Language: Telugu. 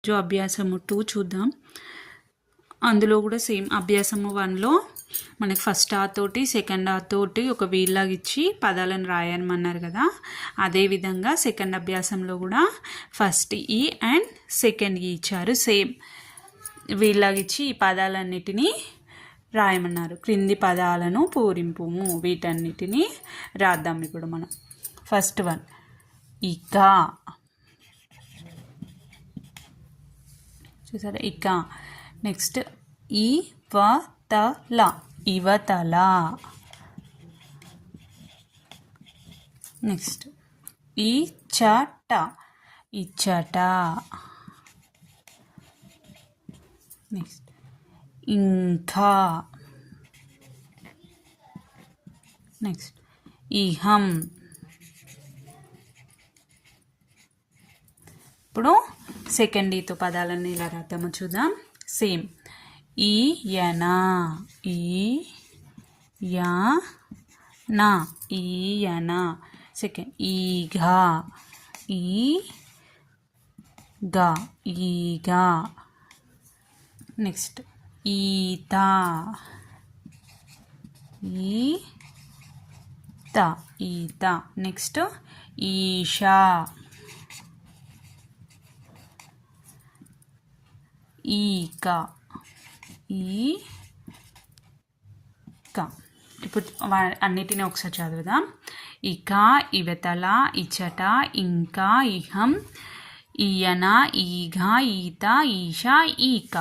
అభ్యాసము 2 చూద్దాం. అందులో కూడా సేమ్ అభ్యాసము 1లో మనకి ఫస్ట్ ఆ తోటి సెకండ్ ఆ తోటి ఒక వీల్లాగా ఇచ్చి పదాలను రాయమన్నారు కదా. అదేవిధంగా సెకండ్ అభ్యాసంలో కూడా ఫస్ట్ ఈ అండ్ సెకండ్ ఈ ఇచ్చారు. సేమ్ వీల్లాగా ఇచ్చి ఈ పదాలన్నిటినీ రాయమన్నారు. క్రింది పదాలను పూరింపుము. వీటన్నిటినీ రాద్దాం ఇప్పుడు మనం. ఫస్ట్ వన్ ఇక. చూసారా ఇక. నెక్స్ట్ ఇవతల, ఇవతల. నెక్స్ట్ ఇచ్చట, ఇచ్చట. నెక్స్ట్ ఇంకా. నెక్స్ట్ ఇహం. ఇప్పుడు సెకండ్ ఈతో పదాలన్నీ ఇలా రాద్దామో చూద్దాం. సేమ్ ఈయన, ఈయన, ఈయన. సెకండ్ ఈగ, ఈగ, ఈగ. నెక్స్ట్ ఈత, ఈత, ఈత. నెక్స్ట్ ఈషా, ఈక, ఈక. ఇప్పుడు అన్నిటినీ ఒకసారి చదువుదాం. ఇక, ఇవతల, ఇచ్చట, ఇంకా, ఇహం, ఈయన, ఈగ, ఈత, ఈష, ఈక.